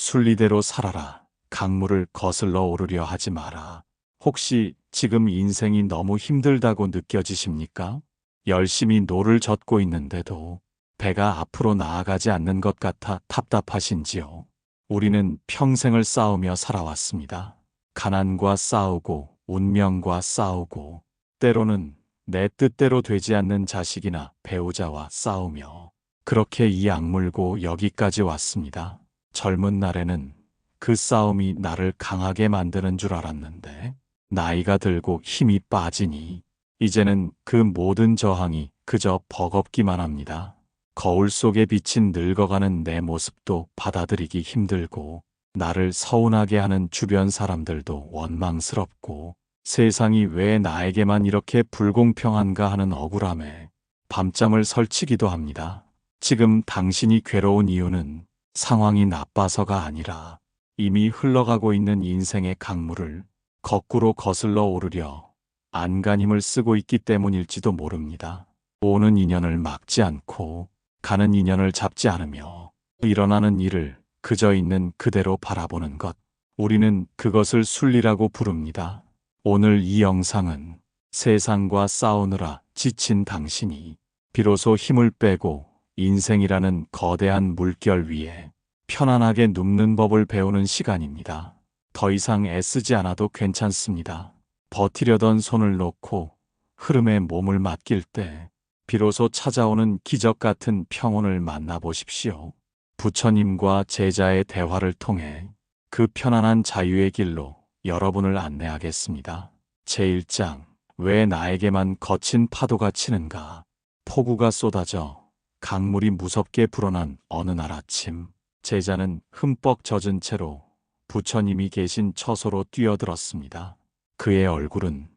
순리대로 살아라. 강물을 거슬러 오르려 하지 마라. 혹시 지금 인생이 너무 힘들다고 느껴지십니까? 열심히 노를 젓고 있는데도 배가 앞으로 나아가지 않는 것 같아 답답하신지요? 우리는 평생을 싸우며 살아왔습니다. 가난과 싸우고, 운명과 싸우고, 때로는 내 뜻대로 되지 않는 자식이나 배우자와 싸우며, 그렇게 이 악물고 여기까지 왔습니다. 젊은 날에는 그 싸움이 나를 강하게 만드는 줄 알았는데, 나이가 들고 힘이 빠지니, 이제는 그 모든 저항이 그저 버겁기만 합니다. 거울 속에 비친 늙어가는 내 모습도 받아들이기 힘들고, 나를 서운하게 하는 주변 사람들도 원망스럽고, 세상이 왜 나에게만 이렇게 불공평한가 하는 억울함에 밤잠을 설치기도 합니다. 지금 당신이 괴로운 이유는 상황이 나빠서가 아니라 이미 흘러가고 있는 인생의 강물을 거꾸로 거슬러 오르려 안간힘을 쓰고 있기 때문일지도 모릅니다. 오는 인연을 막지 않고 가는 인연을 잡지 않으며 일어나는 일을 그저 있는 그대로 바라보는 것. 우리는 그것을 순리라고 부릅니다. 오늘 이 영상은 세상과 싸우느라 지친 당신이 비로소 힘을 빼고 인생이라는 거대한 물결 위에 편안하게 눕는 법을 배우는 시간입니다. 더 이상 애쓰지 않아도 괜찮습니다. 버티려던 손을 놓고 흐름에 몸을 맡길 때 비로소 찾아오는 기적 같은 평온을 만나보십시오. 부처님과 제자의 대화를 통해 그 편안한 자유의 길로 여러분을 안내하겠습니다. 제1장, 왜 나에게만 거친 파도가 치는가? 폭우가 쏟아져 강물이 무섭게 불어난 어느 날 아침, 제자는 흠뻑 젖은 채로 부처님이 계신 처소로 뛰어들었습니다. 그의 얼굴은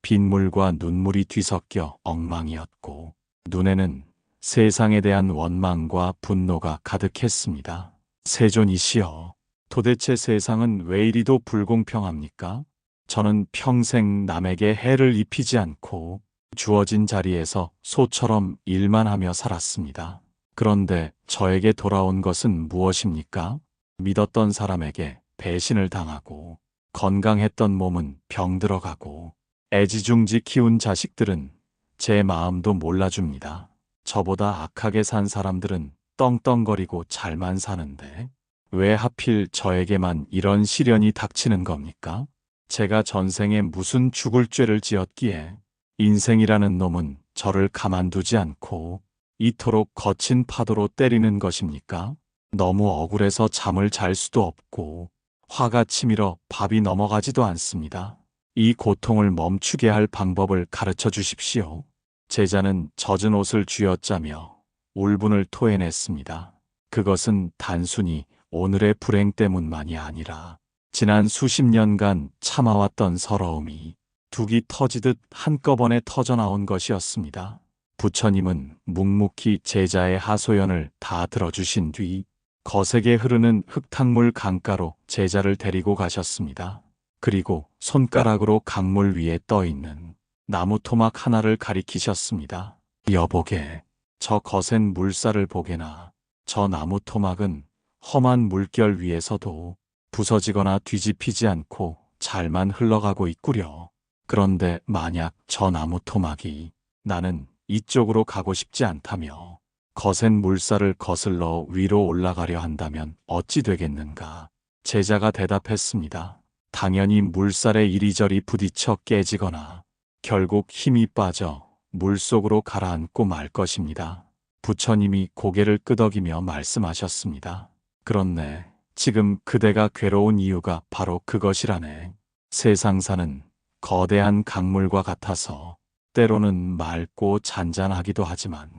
빗물과 눈물이 뒤섞여 엉망이었고, 눈에는 세상에 대한 원망과 분노가 가득했습니다. 세존이시여, 도대체 세상은 왜 이리도 불공평합니까? 저는 평생 남에게 해를 입히지 않고 주어진 자리에서 소처럼 일만 하며 살았습니다. 그런데 저에게 돌아온 것은 무엇입니까? 믿었던 사람에게 배신을 당하고, 건강했던 몸은 병들어가고, 애지중지 키운 자식들은 제 마음도 몰라줍니다. 저보다 악하게 산 사람들은 떵떵거리고 잘만 사는데 왜 하필 저에게만 이런 시련이 닥치는 겁니까? 제가 전생에 무슨 죽을 죄를 지었기에 인생이라는 놈은 저를 가만두지 않고 이토록 거친 파도로 때리는 것입니까? 너무 억울해서 잠을 잘 수도 없고 화가 치밀어 밥이 넘어가지도 않습니다. 이 고통을 멈추게 할 방법을 가르쳐 주십시오. 제자는 젖은 옷을 쥐어짜며 울분을 토해냈습니다. 그것은 단순히 오늘의 불행 때문만이 아니라 지난 수십 년간 참아왔던 서러움이 둑이 터지듯 한꺼번에 터져나온 것이었습니다. 부처님은 묵묵히 제자의 하소연을 다 들어주신 뒤 거세게 흐르는 흙탕물 강가로 제자를 데리고 가셨습니다. 그리고 손가락으로 강물 위에 떠있는 나무 토막 하나를 가리키셨습니다. 여보게, 저 거센 물살을 보게나. 저 나무 토막은 험한 물결 위에서도 부서지거나 뒤집히지 않고 잘만 흘러가고 있구려. 그런데 만약 저 나무 토막이 나는 이쪽으로 가고 싶지 않다며 거센 물살을 거슬러 위로 올라가려 한다면 어찌 되겠는가? 제자가 대답했습니다. 당연히 물살에 이리저리 부딪혀 깨지거나 결국 힘이 빠져 물속으로 가라앉고 말 것입니다. 부처님이 고개를 끄덕이며 말씀하셨습니다. 그렇네. 지금 그대가 괴로운 이유가 바로 그것이라네. 세상사는 거대한 강물과 같아서 때로는 맑고 잔잔하기도 하지만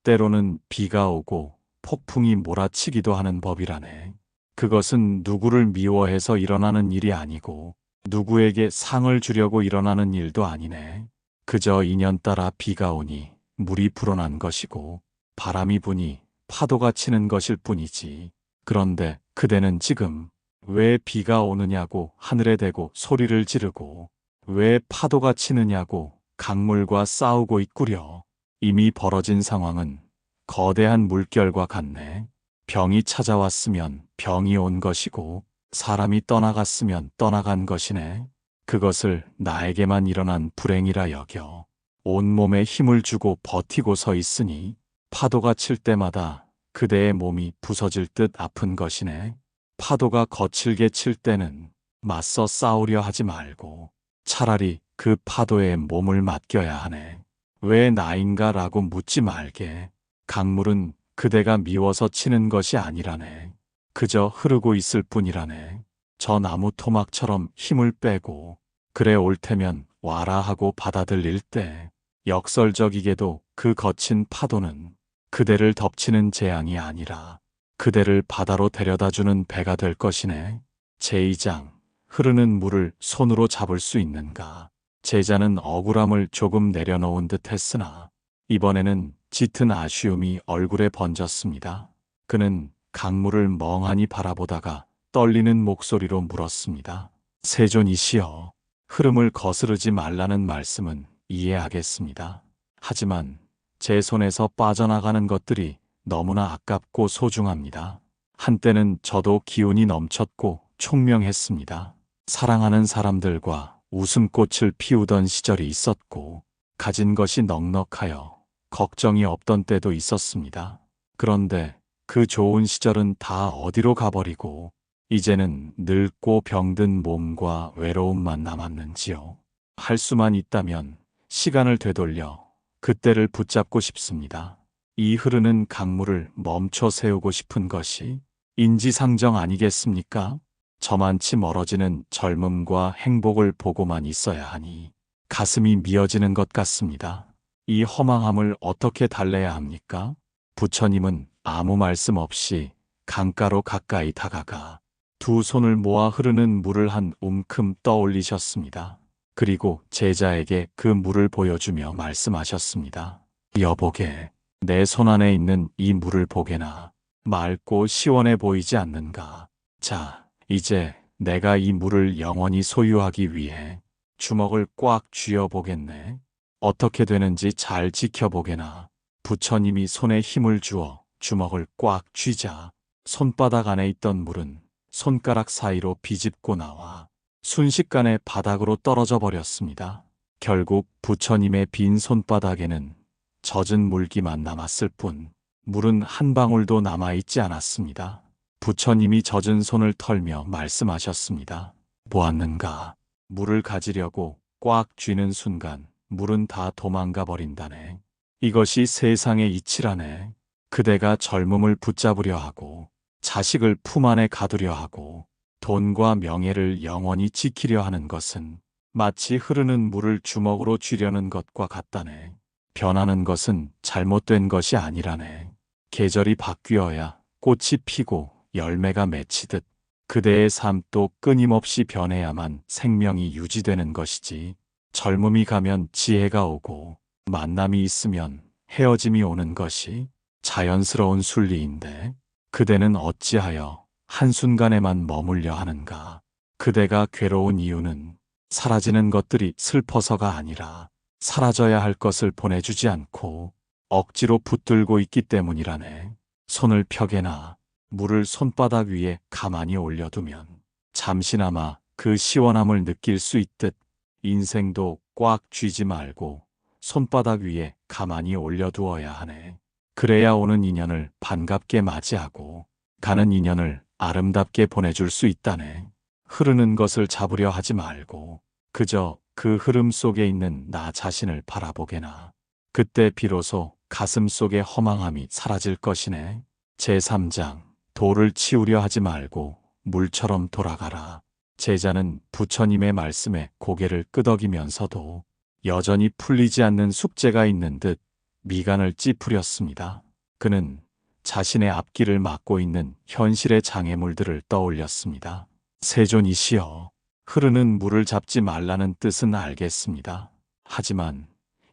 때로는 비가 오고 폭풍이 몰아치기도 하는 법이라네. 그것은 누구를 미워해서 일어나는 일이 아니고 누구에게 상을 주려고 일어나는 일도 아니네. 그저 인연 따라 비가 오니 물이 불어난 것이고 바람이 부니 파도가 치는 것일 뿐이지. 그런데 그대는 지금 왜 비가 오느냐고 하늘에 대고 소리를 지르고 왜 파도가 치느냐고 강물과 싸우고 있구려. 이미 벌어진 상황은 거대한 물결과 같네. 병이 찾아왔으면 병이 온 것이고 사람이 떠나갔으면 떠나간 것이네. 그것을 나에게만 일어난 불행이라 여겨 온몸에 힘을 주고 버티고 서 있으니 파도가 칠 때마다 그대의 몸이 부서질 듯 아픈 것이네. 파도가 거칠게 칠 때는 맞서 싸우려 하지 말고 차라리 그 파도에 몸을 맡겨야 하네. 왜 나인가라고 묻지 말게. 강물은 그대가 미워서 치는 것이 아니라네. 그저 흐르고 있을 뿐이라네. 저 나무 토막처럼 힘을 빼고 그래 옳다면 와라 하고 받아들일 때 역설적이게도 그 거친 파도는 그대를 덮치는 재앙이 아니라 그대를 바다로 데려다주는 배가 될 것이네. 제2장 흐르는 물을 손으로 잡을 수 있는가. 제자는 억울함을 조금 내려놓은 듯 했으나 이번에는 짙은 아쉬움이 얼굴에 번졌습니다. 그는 강물을 멍하니 바라보다가 떨리는 목소리로 물었습니다. 세존이시여, 흐름을 거스르지 말라는 말씀은 이해하겠습니다. 하지만 제 손에서 빠져나가는 것들이 너무나 아깝고 소중합니다. 한때는 저도 기운이 넘쳤고 총명했습니다. 사랑하는 사람들과 웃음꽃을 피우던 시절이 있었고 가진 것이 넉넉하여 걱정이 없던 때도 있었습니다. 그런데 그 좋은 시절은 다 어디로 가버리고 이제는 늙고 병든 몸과 외로움만 남았는지요. 할 수만 있다면 시간을 되돌려 그때를 붙잡고 싶습니다. 이 흐르는 강물을 멈춰 세우고 싶은 것이 인지상정 아니겠습니까? 저만치 멀어지는 젊음과 행복을 보고만 있어야 하니 가슴이 미어지는 것 같습니다. 이 허망함을 어떻게 달래야 합니까? 부처님은 아무 말씀 없이 강가로 가까이 다가가 두 손을 모아 흐르는 물을 한 움큼 떠올리셨습니다. 그리고 제자에게 그 물을 보여주며 말씀하셨습니다. 여보게, 내 손 안에 있는 이 물을 보게나. 맑고 시원해 보이지 않는가? 자, 이제 내가 이 물을 영원히 소유하기 위해 주먹을 꽉 쥐어 보겠네. 어떻게 되는지 잘 지켜보게나. 부처님이 손에 힘을 주어 주먹을 꽉 쥐자 손바닥 안에 있던 물은 손가락 사이로 비집고 나와 순식간에 바닥으로 떨어져 버렸습니다. 결국 부처님의 빈 손바닥에는 젖은 물기만 남았을 뿐 물은 한 방울도 남아있지 않았습니다. 부처님이 젖은 손을 털며 말씀하셨습니다. 보았는가? 물을 가지려고 꽉 쥐는 순간 물은 다 도망가 버린다네. 이것이 세상의 이치라네. 그대가 젊음을 붙잡으려 하고 자식을 품 안에 가두려 하고 돈과 명예를 영원히 지키려 하는 것은 마치 흐르는 물을 주먹으로 쥐려는 것과 같다네. 변하는 것은 잘못된 것이 아니라네. 계절이 바뀌어야 꽃이 피고 열매가 맺히듯 그대의 삶도 끊임없이 변해야만 생명이 유지되는 것이지. 젊음이 가면 지혜가 오고 만남이 있으면 헤어짐이 오는 것이 자연스러운 순리인데 그대는 어찌하여 한순간에만 머물려 하는가? 그대가 괴로운 이유는 사라지는 것들이 슬퍼서가 아니라 사라져야 할 것을 보내주지 않고 억지로 붙들고 있기 때문이라네. 손을 펴게나 물을 손바닥 위에 가만히 올려두면 잠시나마 그 시원함을 느낄 수 있듯 인생도 꽉 쥐지 말고 손바닥 위에 가만히 올려두어야 하네. 그래야 오는 인연을 반갑게 맞이하고 가는 인연을 아름답게 보내줄 수 있다네. 흐르는 것을 잡으려 하지 말고 그저 그 흐름 속에 있는 나 자신을 바라보게나. 그때 비로소 가슴 속의 허망함이 사라질 것이네. 제3장 돌을 치우려 하지 말고 물처럼 돌아가라. 제자는 부처님의 말씀에 고개를 끄덕이면서도 여전히 풀리지 않는 숙제가 있는 듯 미간을 찌푸렸습니다. 그는 자신의 앞길을 막고 있는 현실의 장애물들을 떠올렸습니다. 세존이시여, 흐르는 물을 잡지 말라는 뜻은 알겠습니다. 하지만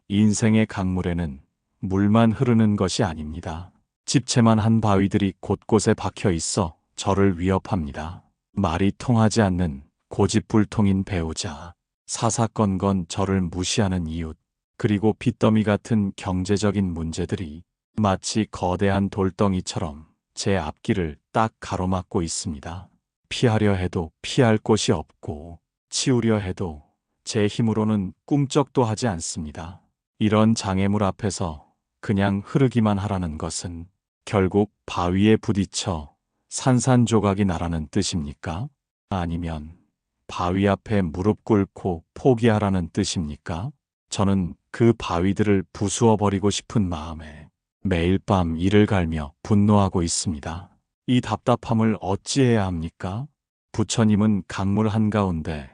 인생의 강물에는 물만 흐르는 것이 아닙니다. 집채만 한 바위들이 곳곳에 박혀 있어 저를 위협합니다. 말이 통하지 않는 고집불통인 배우자, 사사건건 저를 무시하는 이웃, 그리고 빚더미 같은 경제적인 문제들이 마치 거대한 돌덩이처럼 제 앞길을 딱 가로막고 있습니다. 피하려 해도 피할 곳이 없고 치우려 해도 제 힘으로는 꿈쩍도 하지 않습니다. 이런 장애물 앞에서 그냥 흐르기만 하라는 것은 결국 바위에 부딪혀 산산조각이 나라는 뜻입니까? 아니면 바위 앞에 무릎 꿇고 포기하라는 뜻입니까? 저는 그 바위들을 부수어 버리고 싶은 마음에 매일 밤 이를 갈며 분노하고 있습니다. 이 답답함을 어찌해야 합니까? 부처님은 강물 한가운데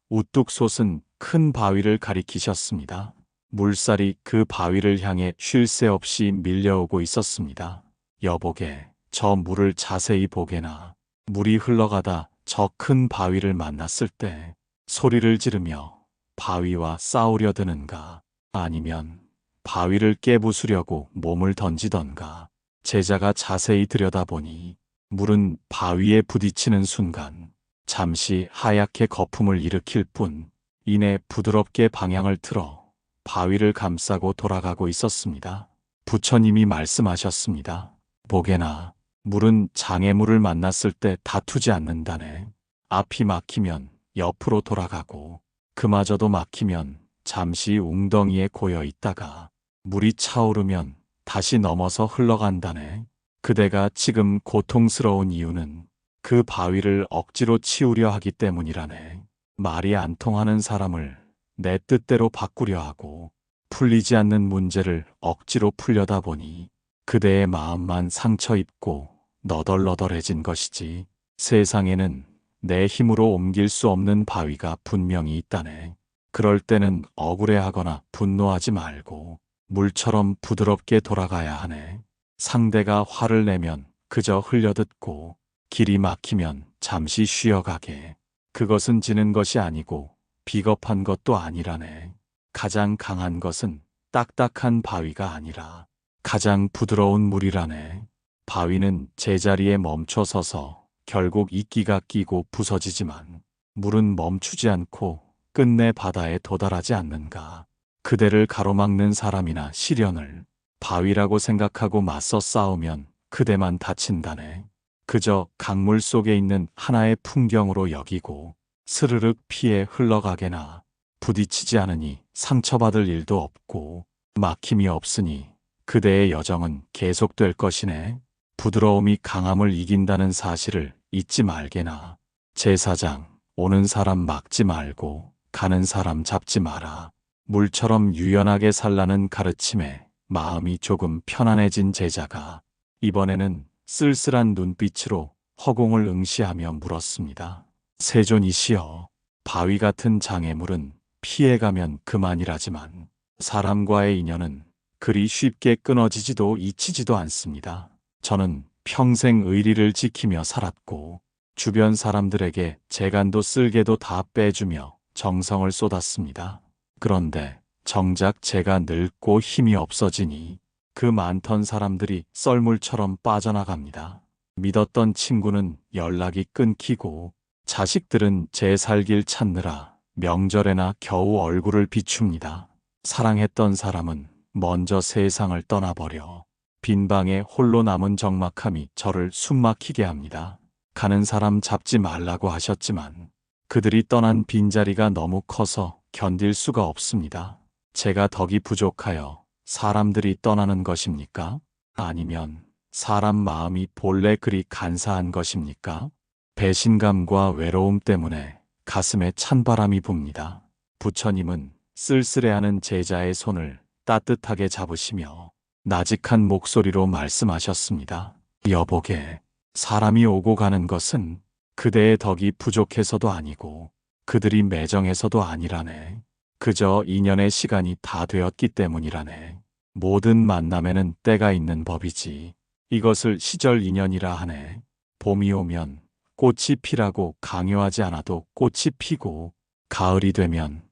우뚝 솟은 큰 바위를 가리키셨습니다. 물살이 그 바위를 향해 쉴 새 없이 밀려오고 있었습니다. 여보게, 저 물을 자세히 보게나. 물이 흘러가다 저 큰 바위를 만났을 때 소리를 지르며 바위와 싸우려 드는가, 아니면 바위를 깨부수려고 몸을 던지던가. 제자가 자세히 들여다보니 물은 바위에 부딪히는 순간 잠시 하얗게 거품을 일으킬 뿐 이내 부드럽게 방향을 틀어 바위를 감싸고 돌아가고 있었습니다. 부처님이 말씀하셨습니다. 보게나, 물은 장애물을 만났을 때 다투지 않는다네. 앞이 막히면 옆으로 돌아가고 그마저도 막히면 잠시 웅덩이에 고여 있다가 물이 차오르면 다시 넘어서 흘러간다네. 그대가 지금 고통스러운 이유는 그 바위를 억지로 치우려 하기 때문이라네. 말이 안 통하는 사람을 내 뜻대로 바꾸려 하고 풀리지 않는 문제를 억지로 풀려다 보니 그대의 마음만 상처 입고 너덜너덜해진 것이지. 세상에는 내 힘으로 옮길 수 없는 바위가 분명히 있다네. 그럴 때는 억울해하거나 분노하지 말고 물처럼 부드럽게 돌아가야 하네. 상대가 화를 내면 그저 흘려듣고 길이 막히면 잠시 쉬어가게. 그것은 지는 것이 아니고 비겁한 것도 아니라네. 가장 강한 것은 딱딱한 바위가 아니라 가장 부드러운 물이라네. 바위는 제자리에 멈춰 서서 결국 이끼가 끼고 부서지지만 물은 멈추지 않고 끝내 바다에 도달하지 않는가. 그대를 가로막는 사람이나 시련을 바위라고 생각하고 맞서 싸우면 그대만 다친다네. 그저 강물 속에 있는 하나의 풍경으로 여기고 스르륵 피해 흘러가게나. 부딪히지 않으니 상처받을 일도 없고 막힘이 없으니 그대의 여정은 계속될 것이네. 부드러움이 강함을 이긴다는 사실을 잊지 말게나. 제사장, 오는 사람 막지 말고 가는 사람 잡지 마라. 물처럼 유연하게 살라는 가르침에 마음이 조금 편안해진 제자가 이번에는 쓸쓸한 눈빛으로 허공을 응시하며 물었습니다. 세존이시여, 바위 같은 장애물은 피해가면 그만이라지만 사람과의 인연은 그리 쉽게 끊어지지도 잊히지도 않습니다. 저는 평생 의리를 지키며 살았고 주변 사람들에게 재간도 쓸개도 다 빼주며 정성을 쏟았습니다. 그런데 정작 제가 늙고 힘이 없어지니 그 많던 사람들이 썰물처럼 빠져나갑니다. 믿었던 친구는 연락이 끊기고 자식들은 제 살길 찾느라 명절에나 겨우 얼굴을 비춥니다. 사랑했던 사람은 먼저 세상을 떠나버려 빈 방에 홀로 남은 적막함이 저를 숨막히게 합니다. 가는 사람 잡지 말라고 하셨지만 그들이 떠난 빈자리가 너무 커서 견딜 수가 없습니다. 제가 덕이 부족하여 사람들이 떠나는 것입니까? 아니면 사람 마음이 본래 그리 간사한 것입니까? 배신감과 외로움 때문에 가슴에 찬바람이 붑니다. 부처님은 쓸쓸해하는 제자의 손을 따뜻하게 잡으시며 나직한 목소리로 말씀하셨습니다. 여보게, 사람이 오고 가는 것은 그대의 덕이 부족해서도 아니고 그들이 매정해서도 아니라네. 그저 인연의 시간이 다 되었기 때문이라네. 모든 만남에는 때가 있는 법이지. 이것을 시절 인연이라 하네. 봄이 오면 꽃이 피라고 강요하지 않아도 꽃이 피고, 가을이 되면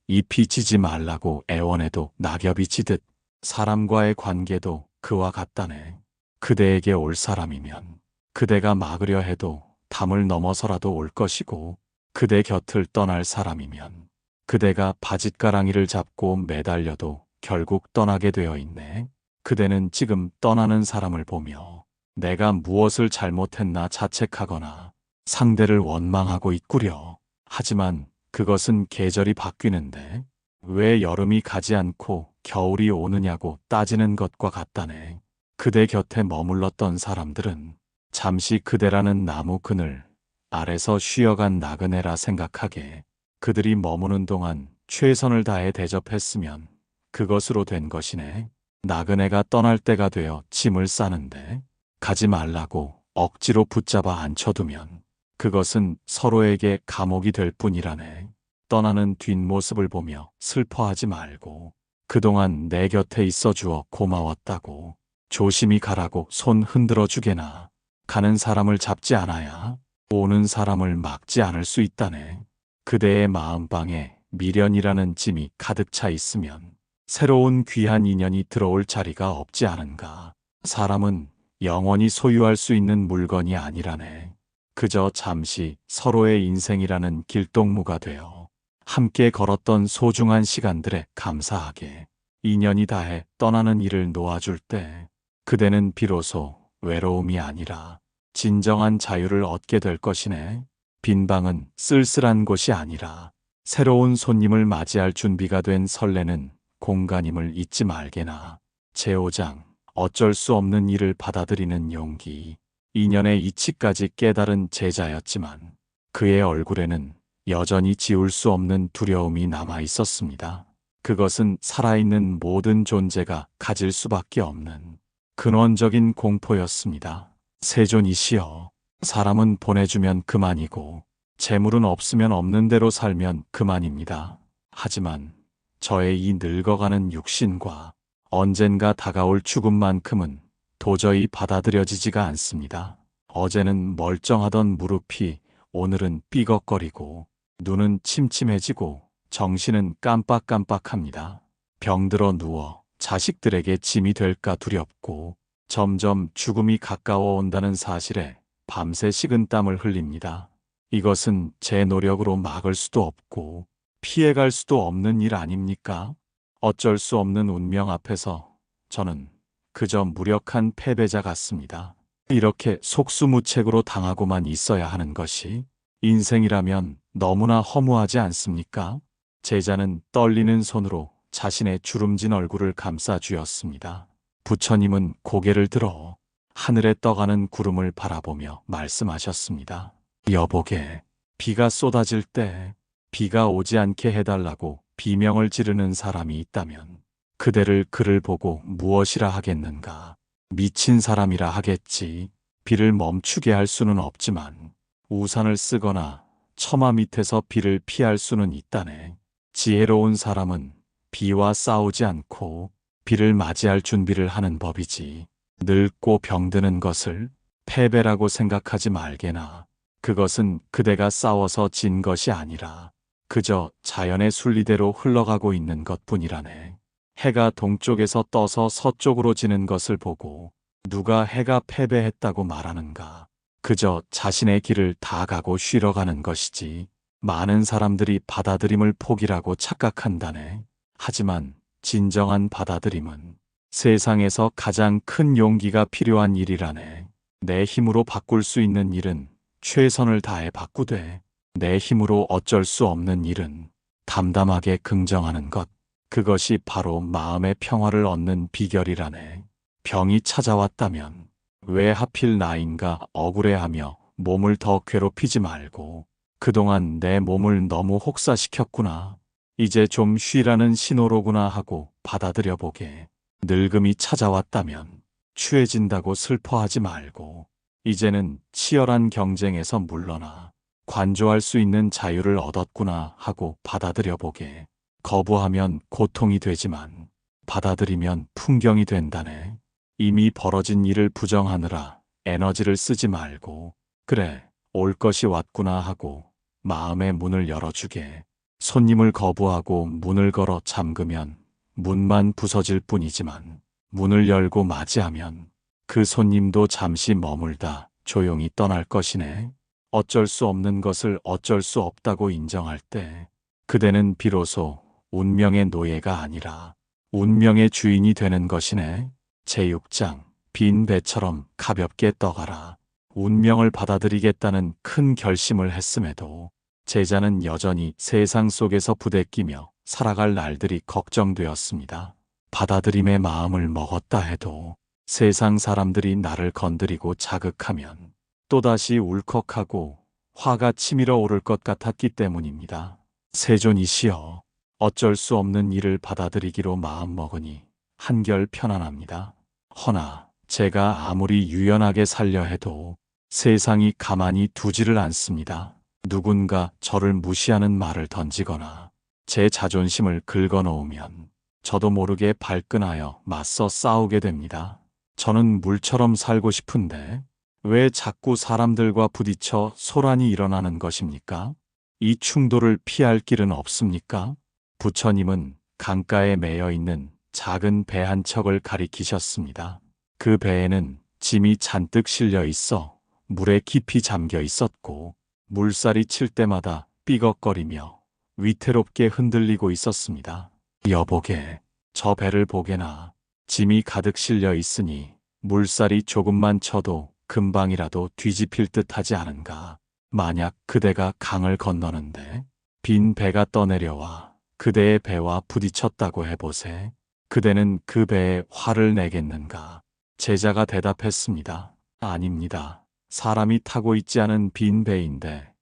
잎이 지지 말라고 애원해도 낙엽이 지듯 사람과의 관계도 그와 같다네. 그대에게 올 사람이면 그대가 막으려 해도 담을 넘어서라도 올 것이고, 그대 곁을 떠날 사람이면 그대가 바짓가랑이를 잡고 매달려도 결국 떠나게 되어 있네. 그대는 지금 떠나는 사람을 보며 내가 무엇을 잘못했나 자책하거나 상대를 원망하고 있구려. 하지만 그것은 계절이 바뀌는데 왜 여름이 가지 않고 겨울이 오느냐고 따지는 것과 같다네. 그대 곁에 머물렀던 사람들은 잠시 그대라는 나무 그늘 아래서 쉬어간 나그네라 생각하게 그들이 머무는 동안 최선을 다해 대접했으면 그것으로 된 것이네. 나그네가 떠날 때가 되어 짐을 싸는데 가지 말라고 억지로 붙잡아 앉혀두면 그것은 서로에게 감옥이 될 뿐이라네. 떠나는 뒷모습을 보며 슬퍼하지 말고 그동안 내 곁에 있어 주어 고마웠다고 조심히 가라고 손 흔들어 주게나. 가는 사람을 잡지 않아야 오는 사람을 막지 않을 수 있다네. 그대의 마음방에 미련이라는 짐이 가득 차 있으면 새로운 귀한 인연이 들어올 자리가 없지 않은가. 사람은 영원히 소유할 수 있는 물건이 아니라네. 그저 잠시 서로의 인생이라는 길동무가 되어 함께 걸었던 소중한 시간들에 감사하게 인연이 다해 떠나는 이를 놓아줄 때 그대는 비로소 외로움이 아니라 진정한 자유를 얻게 될 것이네. 빈 방은 쓸쓸한 곳이 아니라 새로운 손님을 맞이할 준비가 된 설레는 공간임을 잊지 말게나. 제5장 어쩔 수 없는 일을 받아들이는 용기. 인연의 이치까지 깨달은 제자였지만 그의 얼굴에는 여전히 지울 수 없는 두려움이 남아 있었습니다. 그것은 살아있는 모든 존재가 가질 수밖에 없는 근원적인 공포였습니다. 세존이시여, 사람은 보내주면 그만이고 재물은 없으면 없는 대로 살면 그만입니다. 하지만 저의 이 늙어가는 육신과 언젠가 다가올 죽음만큼은 도저히 받아들여지지가 않습니다. 어제는 멀쩡하던 무릎이 오늘은 삐걱거리고 눈은 침침해지고 정신은 깜빡깜빡합니다. 병들어 누워 자식들에게 짐이 될까 두렵고 점점 죽음이 가까워 온다는 사실에 밤새 식은땀을 흘립니다. 이것은 제 노력으로 막을 수도 없고 피해갈 수도 없는 일 아닙니까? 어쩔 수 없는 운명 앞에서 저는 그저 무력한 패배자 같습니다. 이렇게 속수무책으로 당하고만 있어야 하는 것이 인생이라면 너무나 허무하지 않습니까? 제자는 떨리는 손으로 자신의 주름진 얼굴을 감싸 주었습니다. 부처님은 고개를 들어 하늘에 떠가는 구름을 바라보며 말씀하셨습니다. 여보게, 비가 쏟아질 때 비가 오지 않게 해달라고 비명을 지르는 사람이 있다면 그대를 그를 보고 무엇이라 하겠는가? 미친 사람이라 하겠지. 비를 멈추게 할 수는 없지만 우산을 쓰거나 처마 밑에서 비를 피할 수는 있다네. 지혜로운 사람은 비와 싸우지 않고 비를 맞이할 준비를 하는 법이지. 늙고 병드는 것을 패배라고 생각하지 말게나. 그것은 그대가 싸워서 진 것이 아니라 그저 자연의 순리대로 흘러가고 있는 것뿐이라네. 해가 동쪽에서 떠서 서쪽으로 지는 것을 보고 누가 해가 패배했다고 말하는가. 그저 자신의 길을 다 가고 쉬러 가는 것이지. 많은 사람들이 받아들임을 포기라고 착각한다네. 하지만 진정한 받아들임은 세상에서 가장 큰 용기가 필요한 일이라네. 내 힘으로 바꿀 수 있는 일은 최선을 다해 바꾸되 내 힘으로 어쩔 수 없는 일은 담담하게 긍정하는 것. 그것이 바로 마음의 평화를 얻는 비결이라네. 병이 찾아왔다면 왜 하필 나인가 억울해하며 몸을 더 괴롭히지 말고 그동안 내 몸을 너무 혹사시켰구나. 이제 좀 쉬라는 신호로구나 하고 받아들여 보게. 늙음이 찾아왔다면 취해진다고 슬퍼하지 말고 이제는 치열한 경쟁에서 물러나 관조할 수 있는 자유를 얻었구나 하고 받아들여 보게. 거부하면 고통이 되지만 받아들이면 풍경이 된다네. 이미 벌어진 일을 부정하느라 에너지를 쓰지 말고 그래, 올 것이 왔구나 하고 마음의 문을 열어주게. 손님을 거부하고 문을 걸어 잠그면 문만 부서질 뿐이지만 문을 열고 맞이하면 그 손님도 잠시 머물다 조용히 떠날 것이네. 어쩔 수 없는 것을 어쩔 수 없다고 인정할 때 그대는 비로소 운명의 노예가 아니라 운명의 주인이 되는 것이네. 제6장 빈 배처럼 가볍게 떠가라. 운명을 받아들이겠다는 큰 결심을 했음에도 제자는 여전히 세상 속에서 부대끼며 살아갈 날들이 걱정되었습니다. 받아들임의 마음을 먹었다 해도 세상 사람들이 나를 건드리고 자극하면 또다시 울컥하고 화가 치밀어 오를 것 같았기 때문입니다. 세존이시여, 어쩔 수 없는 일을 받아들이기로 마음먹으니 한결 편안합니다. 허나 제가 아무리 유연하게 살려 해도 세상이 가만히 두지를 않습니다. 누군가 저를 무시하는 말을 던지거나 제 자존심을 긁어놓으면 저도 모르게 발끈하여 맞서 싸우게 됩니다. 저는 물처럼 살고 싶은데 왜 자꾸 사람들과 부딪혀 소란이 일어나는 것입니까? 이 충돌을 피할 길은 없습니까? 부처님은 강가에 매여 있는 작은 배 한 척을 가리키셨습니다. 그 배에는 짐이 잔뜩 실려 있어 물에 깊이 잠겨 있었고 물살이 칠 때마다 삐걱거리며 위태롭게 흔들리고 있었습니다. 여보게, 저 배를 보게나. 짐이 가득 실려 있으니 물살이 조금만 쳐도 금방이라도 뒤집힐 듯하지 않은가. 만약 그대가 강을 건너는데 빈 배가 떠내려와 그대의 배와 부딪혔다고 해보세. 그대는 그 배에 화를 내겠는가? 제자가 대답했습니다. 아닙니다. 사람이 타고 있지 않은 빈 배인데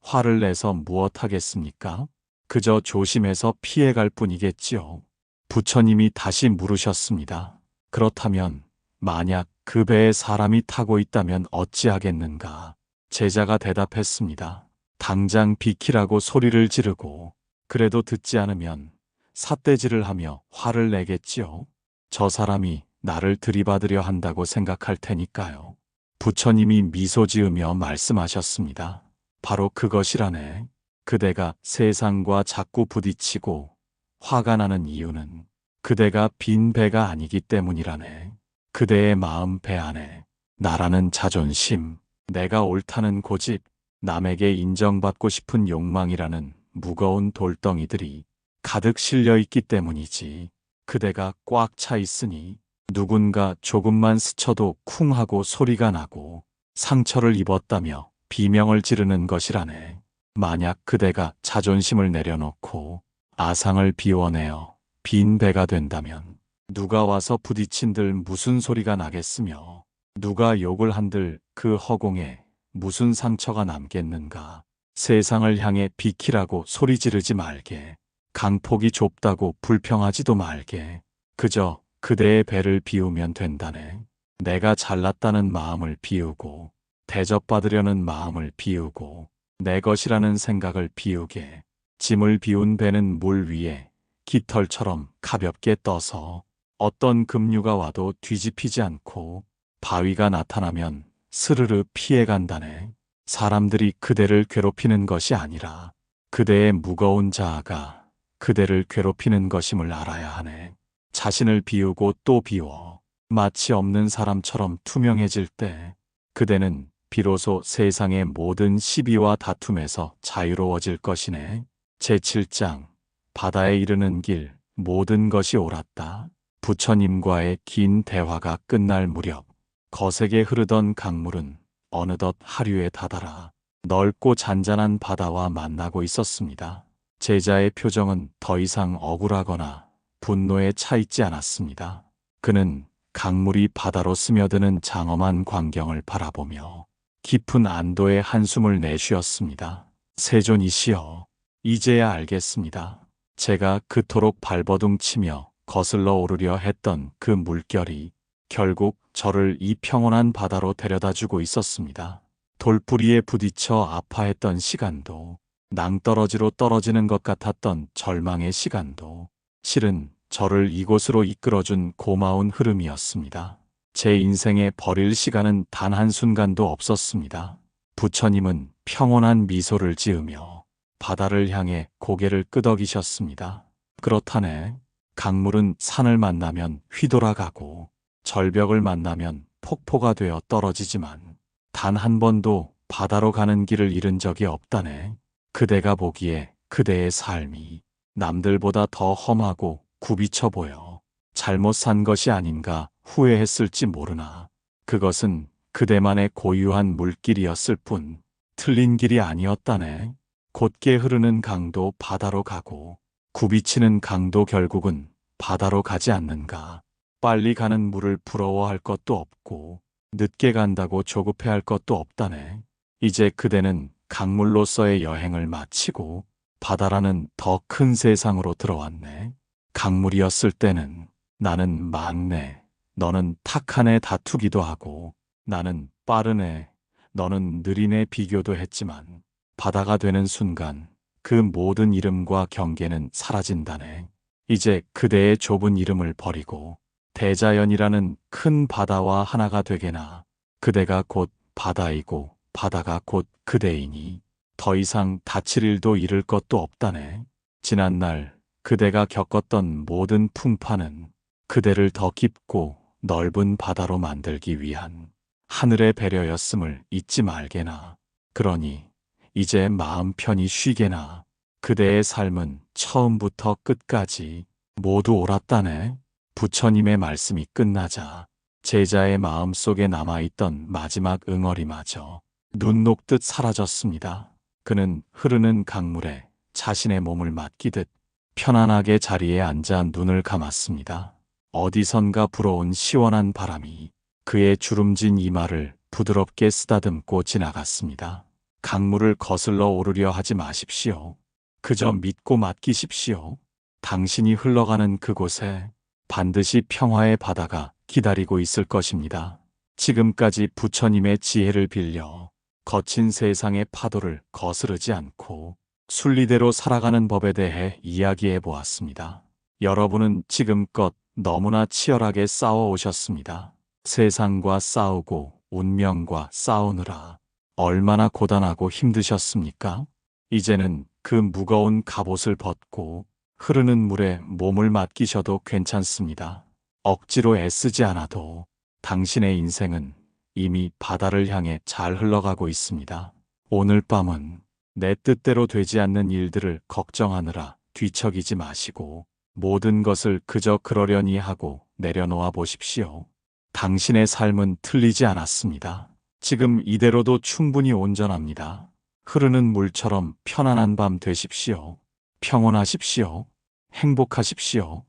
화를 내서 무엇하겠습니까? 그저 조심해서 피해갈 뿐이겠지요. 부처님이 다시 물으셨습니다. 그렇다면 만약 그 배에 사람이 타고 있다면 어찌하겠는가? 제자가 대답했습니다. 당장 비키라고 소리를 지르고 그래도 듣지 않으면 삿대질을 하며 화를 내겠지요. 저 사람이 나를 들이받으려 한다고 생각할 테니까요. 부처님이 미소 지으며 말씀하셨습니다. 바로 그것이라네. 그대가 세상과 자꾸 부딪히고 화가 나는 이유는 그대가 빈 배가 아니기 때문이라네. 그대의 마음 배 안에 나라는 자존심, 내가 옳다는 고집, 남에게 인정받고 싶은 욕망이라는 무거운 돌덩이들이 가득 실려 있기 때문이지. 그대가 꽉 차 있으니 누군가 조금만 스쳐도 쿵 하고 소리가 나고 상처를 입었다며 비명을 지르는 것이라네. 만약 그대가 자존심을 내려놓고 아상을 비워내어 빈 배가 된다면 누가 와서 부딪힌들 무슨 소리가 나겠으며 누가 욕을 한들 그 허공에 무슨 상처가 남겠는가. 세상을 향해 비키라고 소리 지르지 말게. 강폭이 좁다고 불평하지도 말게. 그저 그대의 배를 비우면 된다네. 내가 잘났다는 마음을 비우고 대접받으려는 마음을 비우고 내 것이라는 생각을 비우게. 짐을 비운 배는 물 위에 깃털처럼 가볍게 떠서 어떤 급류가 와도 뒤집히지 않고 바위가 나타나면 스르르 피해간다네. 사람들이 그대를 괴롭히는 것이 아니라 그대의 무거운 자아가 그대를 괴롭히는 것임을 알아야 하네. 자신을 비우고 또 비워 마치 없는 사람처럼 투명해질 때 그대는 비로소 세상의 모든 시비와 다툼에서 자유로워질 것이네. 제7장 바다에 이르는 길. 모든 것이 옳았다. 부처님과의 긴 대화가 끝날 무렵 거세게 흐르던 강물은 어느덧 하류에 다다라 넓고 잔잔한 바다와 만나고 있었습니다. 제자의 표정은 더 이상 억울하거나 분노에 차 있지 않았습니다. 그는 강물이 바다로 스며드는 장엄한 광경을 바라보며 깊은 안도의 한숨을 내쉬었습니다. 세존이시여, 이제야 알겠습니다. 제가 그토록 발버둥치며 거슬러 오르려 했던 그 물결이 결국 저를 이 평온한 바다로 데려다주고 있었습니다. 돌뿌리에 부딪혀 아파했던 시간도, 낭떠러지로 떨어지는 것 같았던 절망의 시간도 실은 저를 이곳으로 이끌어준 고마운 흐름이었습니다. 제 인생에 버릴 시간은 단 한순간도 없었습니다. 부처님은 평온한 미소를 지으며 바다를 향해 고개를 끄덕이셨습니다. 그렇다네. 강물은 산을 만나면 휘돌아가고 절벽을 만나면 폭포가 되어 떨어지지만 단 한 번도 바다로 가는 길을 잃은 적이 없다네. 그대가 보기에 그대의 삶이 남들보다 더 험하고 굽이쳐 보여 잘못 산 것이 아닌가 후회했을지 모르나 그것은 그대만의 고유한 물길이었을 뿐 틀린 길이 아니었다네. 곧게 흐르는 강도 바다로 가고 굽이치는 강도 결국은 바다로 가지 않는가. 빨리 가는 물을 부러워할 것도 없고 늦게 간다고 조급해할 것도 없다네. 이제 그대는 강물로서의 여행을 마치고 바다라는 더 큰 세상으로 들어왔네. 강물이었을 때는 나는 막내, 너는 탁한 애 다투기도 하고 나는 빠른 애, 너는 느린 애 비교도 했지만 바다가 되는 순간 그 모든 이름과 경계는 사라진다네. 이제 그대의 좁은 이름을 버리고 대자연이라는 큰 바다와 하나가 되게나. 그대가 곧 바다이고 바다가 곧 그대이니 더 이상 다칠 일도 잃을 것도 없다네. 지난날 그대가 겪었던 모든 풍파는 그대를 더 깊고 넓은 바다로 만들기 위한 하늘의 배려였음을 잊지 말게나. 그러니 이제 마음 편히 쉬게나. 그대의 삶은 처음부터 끝까지 모두 옳았다네. 부처님의 말씀이 끝나자 제자의 마음 속에 남아있던 마지막 응어리마저 눈 녹듯 사라졌습니다. 그는 흐르는 강물에 자신의 몸을 맡기듯 편안하게 자리에 앉아 눈을 감았습니다. 어디선가 불어온 시원한 바람이 그의 주름진 이마를 부드럽게 쓰다듬고 지나갔습니다. 강물을 거슬러 오르려 하지 마십시오. 그저 믿고 맡기십시오. 당신이 흘러가는 그곳에 반드시 평화의 바다가 기다리고 있을 것입니다. 지금까지 부처님의 지혜를 빌려 거친 세상의 파도를 거스르지 않고 순리대로 살아가는 법에 대해 이야기해 보았습니다. 여러분은 지금껏 너무나 치열하게 싸워 오셨습니다. 세상과 싸우고 운명과 싸우느라 얼마나 고단하고 힘드셨습니까? 이제는 그 무거운 갑옷을 벗고 흐르는 물에 몸을 맡기셔도 괜찮습니다. 억지로 애쓰지 않아도 당신의 인생은 이미 바다를 향해 잘 흘러가고 있습니다. 오늘 밤은 내 뜻대로 되지 않는 일들을 걱정하느라 뒤척이지 마시고 모든 것을 그저 그러려니 하고 내려놓아 보십시오. 당신의 삶은 틀리지 않았습니다. 지금 이대로도 충분히 온전합니다. 흐르는 물처럼 편안한 밤 되십시오. 평온하십시오. 행복하십시오.